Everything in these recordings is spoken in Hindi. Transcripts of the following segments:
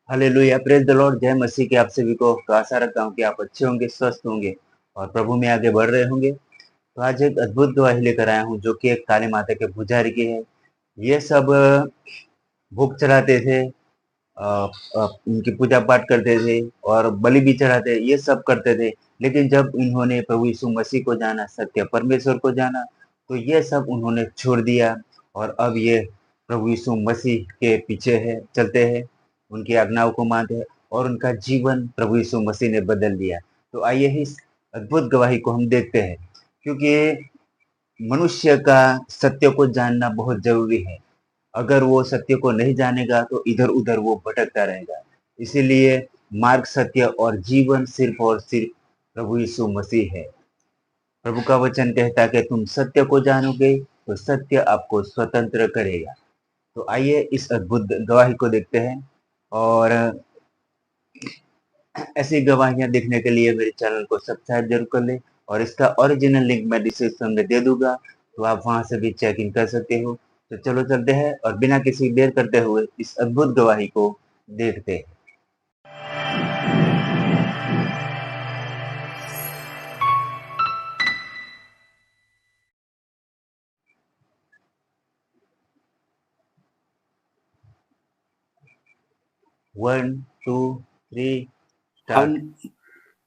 हालेलुया, प्रेज द लॉर्ड, जय मसीह के आप सभी को। तो आशा रखता हूँ कि आप अच्छे होंगे, स्वस्थ होंगे और प्रभु में आगे बढ़ रहे होंगे। तो आज एक अद्भुत गवाही लेकर आया हूँ जो कि एक काली माता के पुजारी की है। ये सब भोग चढ़ाते थे, उनकी पूजा पाठ करते थे और बलि भी चढ़ाते, ये सब करते थे। लेकिन जब इन्होंने प्रभु यीशु मसीह को जाना, सत्य परमेश्वर को जाना, तो ये सब उन्होंने छोड़ दिया और अब ये प्रभु यीशु मसीह के पीछे है, चलते हैं, उनकी आज्ञाओं को मानते हैं और उनका जीवन प्रभु यीशु मसीह ने बदल दिया। तो आइए इस अद्भुत गवाही को हम देखते हैं, क्योंकि मनुष्य का सत्य को जानना बहुत जरूरी है। अगर वो सत्य को नहीं जानेगा तो इधर उधर वो भटकता रहेगा। इसीलिए मार्ग, सत्य और जीवन सिर्फ और सिर्फ प्रभु यीशु मसीह है। प्रभु का वचन कहता है कि तुम सत्य को जानोगे तो सत्य आपको स्वतंत्र करेगा। तो आइए इस अद्भुत गवाही को देखते हैं। और ऐसी गवाहियां देखने के लिए मेरे चैनल को सब्सक्राइब जरूर कर लें और इसका ओरिजिनल लिंक मैं डिस्क्रिप्शन में दे दूंगा, तो आप वहां से भी चेक इन कर सकते हो। तो चलो चलते हैं और बिना किसी देर करते हुए इस अद्भुत गवाही को देखते हैं। One two three start. हम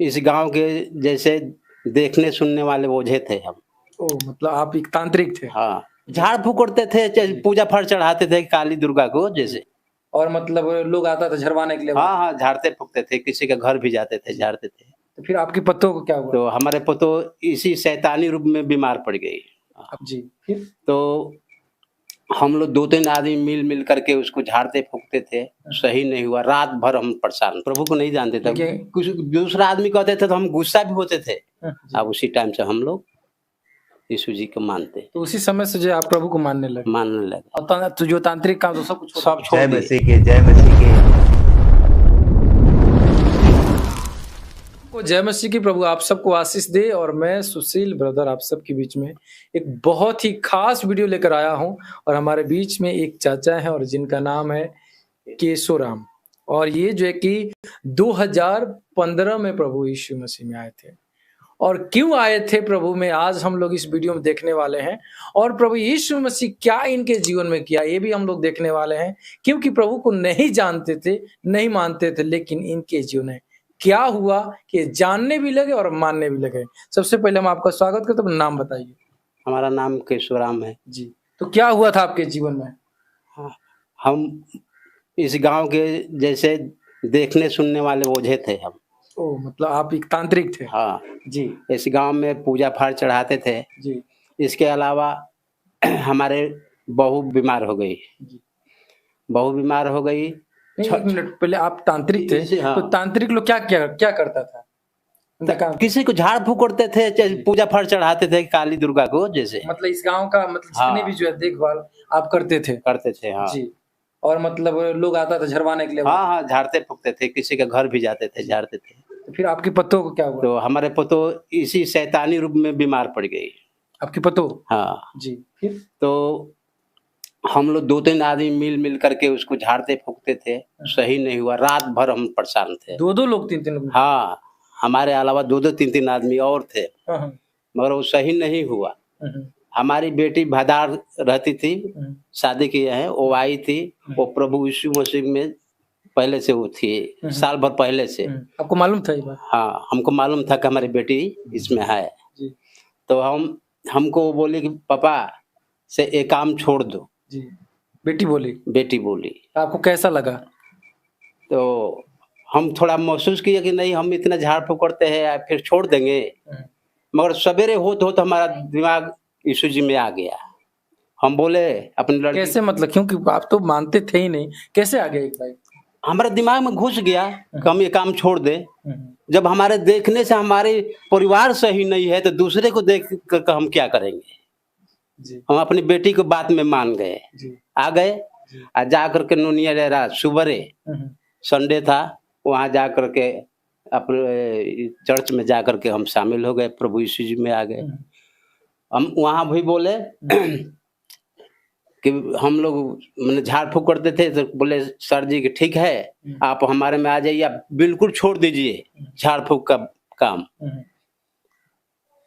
इस गांव के जैसे देखने सुनने वाले बोझे थे हम। ओ मतलब आप एक तांत्रिक थे। हाँ, झाड़ फूक करते थे, पूजा पाठ चढ़ाते थे काली दुर्गा को जैसे। और मतलब लोग आता था झड़वाने के लिए। हाँ हाँ, झाड़ते फूकते थे, किसी के घर भी जाते थे, झाड़ते थे। तो फिर आपके पत्तों को क्या हुआ? तो हमारे पतो इसी शैतानी रूप में बीमार पड़ गई। जी, फिर तो हम लोग 2-3 आदमी मिल करके उसको झाड़ते फूकते थे, सही नहीं हुआ। रात भर हम परेशान, प्रभु को नहीं जानते थे। कुछ दूसरा आदमी कहते थे तो हम गुस्सा भी होते थे। अब उसी टाइम से हम लोग यीशु जी को मानते। तो उसी समय से जो आप प्रभु को मानने लगे। और तो जो तांत्रिक काम तो सब छोड़ जय मसीह के, जय मसीह के। जय मसीह की। प्रभु आप सबको आशीष दे। और मैं सुशील ब्रदर आप सबके बीच में एक बहुत ही खास वीडियो लेकर आया हूं। और हमारे बीच में एक चाचा हैं और जिनका नाम है केशोराम। और ये जो है कि 2015 में प्रभु यीशु मसीह में आए थे। और क्यों आए थे प्रभु में, आज हम लोग इस वीडियो में देखने वाले हैं। और प्रभु यीशु मसीह क्या इनके जीवन में किया, ये भी हम लोग देखने वाले हैं। क्योंकि प्रभु को नहीं जानते थे, नहीं मानते थे, लेकिन इनके जीवन में क्या हुआ कि जानने भी लगे और मानने भी लगे। सबसे पहले हम आपका स्वागत करते हैं, नाम बताइए। हमारा नाम केशोराम है जी। तो क्या हुआ था आपके जीवन में? हाँ, हम इस गांव के जैसे देखने सुनने वाले बोझे थे हम। ओ मतलब आप एक तांत्रिक थे। हाँ जी। इस गांव में पूजा पाठ चढ़ाते थे। जी। इसके अलावा हमारे बहू बीमार हो गई। बहू बीमार हो गई। एक मिनट पहले, आप तांत्रिक थे। हाँ। तो तांत्रिक लोग क्या करता था? किसी को झाड़ फूक करते थे, पूजा पाठ चढ़ाते थे काली दुर्गा को जैसे। मतलब इस गांव का मतलब जितने भी जो है देखभाल आप करते थे। हाँ। जी। और मतलब लोग आता था झड़वाने के लिए। हाँ हाँ, झाड़ते फूकते थे, किसी के घर भी जाते थे, झाड़ते थे। तो फिर आपके पत्तों को क्या हुआ? तो हमारे पतो इसी शैतानी रूप में बीमार पड़ गई। आपके पतो? हाँ जी। फिर तो हम लोग 2-3 आदमी मिल करके उसको झाड़ते फूकते थे, सही नहीं हुआ। रात भर हम परेशान थे। 2 लोग 3 लोग? हाँ, हमारे अलावा 2-2 3-3 आदमी और थे। मगर वो सही नहीं हुआ। हमारी बेटी भदार रहती थी, शादी किए हैं, वो आई थी। वो प्रभु यीशु मसीह में पहले से वो थी, साल भर पहले से। आपको मालूम था ये बात? हाँ, हमको मालूम था कि हमारी बेटी इसमें है। तो हमको बोली कि पापा से एक काम छोड़ दो। जी। बेटी बोली। आपको कैसा लगा? तो हम थोड़ा महसूस किए कि नहीं, हम इतना झाड़ फूक करते हैं फिर छोड़ देंगे। मगर सवेरे हो हमारा दिमाग यीशु जी में आ गया। हम बोले अपनी लड़की। कैसे मतलब? क्योंकि आप तो मानते थे ही नहीं, कैसे आ गया एक भाई? हमारे दिमाग में घुस गया कि हम ये काम छोड़ दे। जब हमारे देखने से हमारे परिवार सही नहीं है तो दूसरे को देख कर हम क्या करेंगे। जी। हम अपनी बेटी को बात में मान गए। आ गए। जा करके नोनिया डेरा सुबरे संडे था, वहां जा करके अपने चर्च में जा करके हम शामिल हो गए, प्रभु यीशु जी में आ गए। हम वहां भी बोले कि हम लोग मैंने झाड़ फूक करते थे तो बोले सर जी कि ठीक है आप हमारे में आ जाइए, आप बिल्कुल छोड़ दीजिए झाड़ फूक का काम।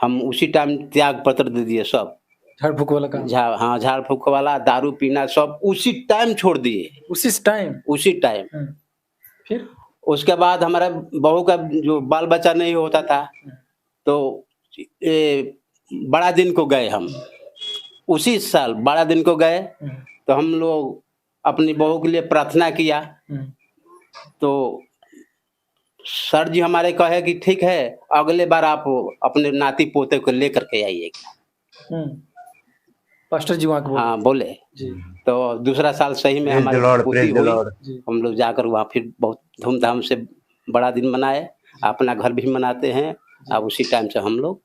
हम उसी टाइम त्याग पत्र दे दिए सब। झाड़ फूक वाला काम हाँ, झाड़ फूक वाला, दारू पीना सब उसी टाइम छोड़ दिए, उसी टाइम। फिर उसके बाद हमारा बहू का जो बाल बच्चा नहीं होता था तो बड़ा दिन को गए हम, उसी साल बड़ा दिन को गए तो हम लोग अपनी बहू के लिए प्रार्थना किया। तो सर जी हमारे कहे कि ठीक है अगले बार आप अपने नाती पोते को लेकर के आइएगा। पास्टर जी वहाँ के हाँ बोले जी। तो दूसरा साल सही में हमारी पोती हुई। हम लोग जाकर वहाँ फिर बहुत धूमधाम से बड़ा दिन मनाए, अपना घर भी मनाते हैं। अब उसी टाइम से हम लोग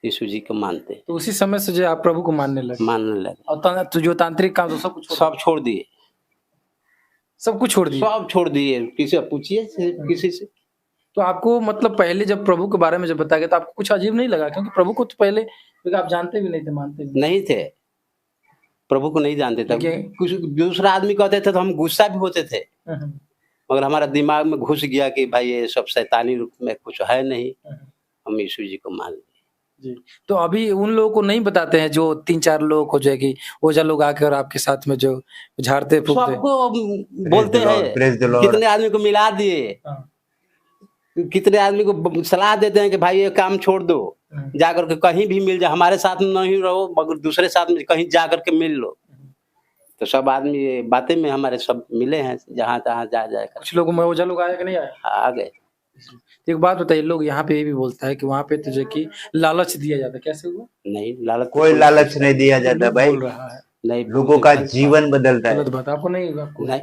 यीशु जी को मानते हैं। तो उसी समय से जो आप प्रभु को मानने लगे और तो जो तांत्रिक काम तो सब छोड़ दिए, सब कुछ छोड़ दिए, सब छोड़ दिए। किसी पूछिए किसी से। तो आपको मतलब पहले जब प्रभु के बारे में जब बताया गया तो आपको कुछ अजीब नहीं लगा? क्योंकि प्रभु को तो पहले क्योंकि आप जानते भी नहीं थे, मानते भी नहीं थे, प्रभु को नहीं जानते थे। कुछ दूसरा आदमी कहते थे तो हम गुस्सा भी होते थे, मगर हमारा दिमाग में घुस गया कि भाई ये सब शैतानी रूप में कुछ है नहीं, हम यीशु जी को मान लें। जी। तो अभी उन लोगों को नहीं बताते हैं जो 3-4 लोग हो जाएगी ओझा लोग आकर आपके साथ में जो झाड़ते फूकते, सबको बोलते हैं, कितने आदमी को मिला दिए, कितने आदमी को सलाह देते हैं कि भाई ये काम छोड़ दो, जाकर के कहीं भी मिल जाए, हमारे साथ नहीं रहो मगर दूसरे साथ में कहीं जाकर के मिल लो। तो सब आदमी बातें में हमारे सब मिले हैं, जहाँ तहाँ जा जाकर। कुछ लोगों में ओझा लोग आए कि नहीं आए? आ गए। एक बात बताइए, लोग यहाँ पे ये भी बोलता है कि वहाँ पे तुझे की लालच दिया जाता है, कैसे हुआ? नहीं, लालच कोई लालच नहीं दिया जाता भाई, बोल रहा है नहीं, लोगों का जीवन बदलता है। गलत बात आपको नहीं, नहीं,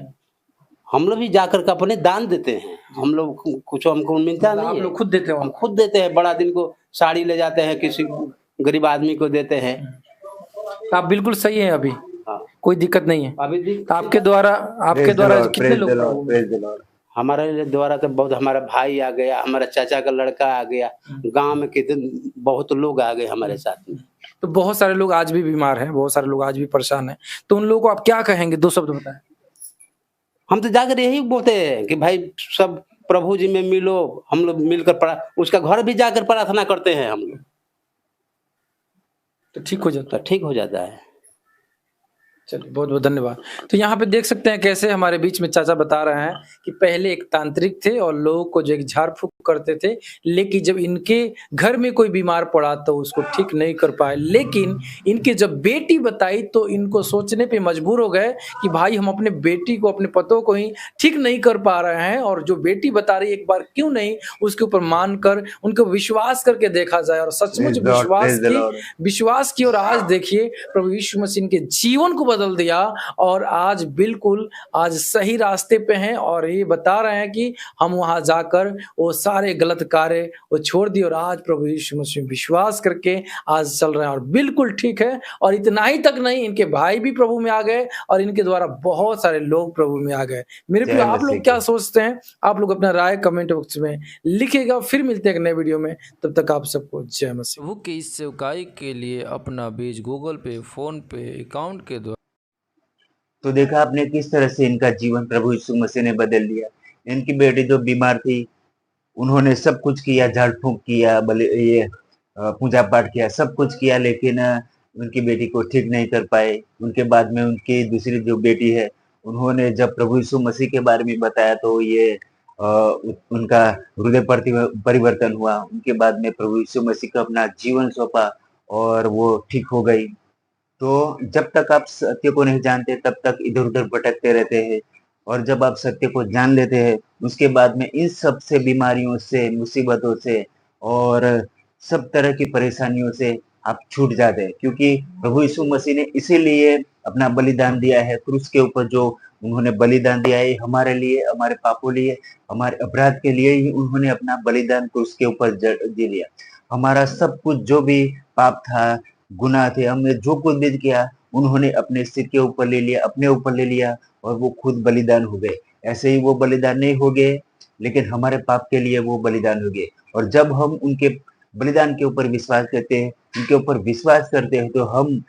हम लोग भी जाकर के अपने दान देते हैं। हम लोग कुछ हमको मिलता नहीं, आप लोग खुद देते हो? हम खुद देते हैं। बड़ा दिन को साड़ी ले जाते हैं, किसी गरीब आदमी को देते हैं। आप बिल्कुल सही है, अभी कोई दिक्कत नहीं है। अभी आपके द्वारा कितने लोग? हमारे द्वारा तो बहुत, हमारा भाई आ गया, हमारा चाचा का लड़का आ गया, गांव में कितने बहुत लोग आ गए हमारे साथ में। तो बहुत सारे लोग आज भी बीमार हैं, बहुत सारे लोग आज भी परेशान हैं, तो उन लोगों को आप क्या कहेंगे? 2 शब्द बताएं। हम तो जाकर यही बोलते हैं कि भाई सब प्रभु जी में मिलो, हम लोग मिलकर उसका घर भी जाकर प्रार्थना करते हैं हम लोग, तो ठीक हो जाता है। ठीक हो जाता है। चलिए बहुत बहुत धन्यवाद। तो यहाँ पे देख सकते हैं कैसे हमारे बीच में चाचा बता रहे हैं कि पहले एक तांत्रिक थे और लोगों को जो एक झाड़ फूक करते थे, लेकिन जब इनके घर में कोई बीमार पड़ा तो उसको ठीक नहीं कर पाए। लेकिन इनके जब बेटी बताई तो इनको सोचने पे मजबूर हो गए कि भाई हम अपने बेटी को, अपने पतों को ही ठीक नहीं कर पा रहे हैं, और जो बेटी बता रही एक बार क्यों नहीं उसके ऊपर मानकर उनको विश्वास करके देखा जाए। और सचमुच विश्वास की और आज देखिए प्रभु यीशु मसीह के जीवन को बदल दिया और आज बिल्कुल आज सही रास्ते पे हैं। और ये बता रहे हैं कि हम वहां जाकर वो सारे गलत कार्य वो छोड़ दिए और आज प्रभु यीशु मसीह विश्वास करके आज चल रहे हैं और बिल्कुल ठीक है। और इतना ही तक नहीं, इनके भाई भी प्रभु में आ गए और इनके द्वारा बहुत सारे लोग प्रभु में आ गए। मेरे प्रिय, आप लोग क्या सोचते हैं? आप लोग अपना राय कमेंट बॉक्स में लिखिएगा। फिर मिलते हैं एक नए वीडियो में, तब तक आप सबको जय मसीह। प्रभु की इस सेवकाई के लिए अपना बीज गूगल पे, फोन पे, अकाउंट के द्वारा। तो देखा आपने किस तरह से इनका जीवन प्रभु यीशु मसीह ने बदल दिया। इनकी बेटी जो बीमार थी, उन्होंने सब कुछ किया, झाड़ फूंक किया, ये पूजा पाठ किया, सब कुछ किया, लेकिन उनकी बेटी को ठीक नहीं कर पाए। उनके बाद में उनकी दूसरी जो बेटी है, उन्होंने जब प्रभु यीशु मसीह के बारे में बताया तो ये उनका हृदय परिवर्तन हुआ। उनके बाद में प्रभु यीशु मसीह को अपना जीवन सौंपा और वो ठीक हो गई। तो जब तक आप सत्य को नहीं जानते तब तक इधर उधर भटकते रहते हैं, और जब आप सत्य को जान लेते हैं उसके बाद में इन सब से बीमारियों से, मुसीबतों से और सब तरह की परेशानियों से आप छूट जाते हैं। क्योंकि प्रभु यीशु मसीह ने इसीलिए अपना बलिदान दिया है क्रूस के ऊपर। जो उन्होंने बलिदान दिया है हमारे लिए, हमारे पापों लिए, हमारे अपराध के लिए ही उन्होंने अपना बलिदान क्रूस के ऊपर दे दिया। हमारा सब कुछ जो भी पाप था, गुनाह थे, हमने जो कुछ भी किया उन्होंने अपने सिर के ऊपर ले लिया, अपने ऊपर ले लिया, और वो खुद बलिदान हो गए। ऐसे ही वो बलिदान नहीं हो गए, लेकिन हमारे पाप के लिए वो बलिदान हो गए। और जब हम उनके बलिदान के ऊपर विश्वास करते हैं, उनके ऊपर विश्वास करते हैं, तो हम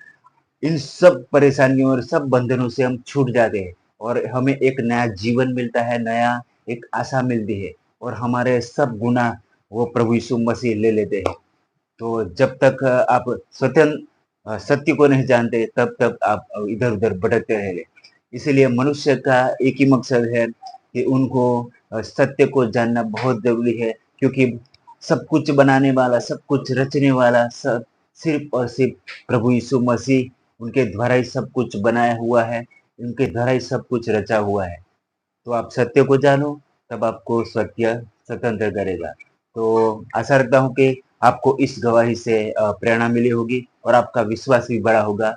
इन सब परेशानियों और सब बंधनों से हम छूट जाते हैं और हमें एक नया जीवन मिलता है, नया एक आशा मिलती है और हमारे सब गुनाह वो प्रभु यीशु मसीह ले लेते हैं। तो जब तक आप स्वतंत्र सत्य को नहीं जानते तब तक आप इधर उधर भटकते रहेंगे। इसीलिए मनुष्य का एक ही मकसद है कि उनको सत्य को जानना बहुत जरूरी है, क्योंकि सब कुछ बनाने वाला, सब कुछ रचने वाला सब सिर्फ और सिर्फ प्रभु यीशु मसीह, उनके द्वारा ही सब कुछ बनाया हुआ है, उनके द्वारा ही सब कुछ रचा हुआ है। तो आप सत्य को जानो, तब आपको सत्य स्वतंत्र करेगा। तो आशा रखता हूँ कि आपको इस गवाही से प्रेरणा मिली होगी और आपका विश्वास भी बड़ा होगा।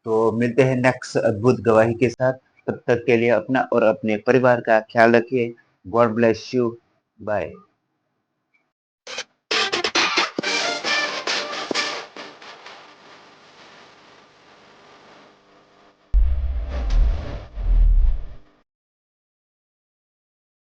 तो मिलते हैं नेक्स्ट अद्भुत गवाही के साथ। तब तक के लिए अपना और अपने परिवार का ख्याल रखिए। God bless you. बाय।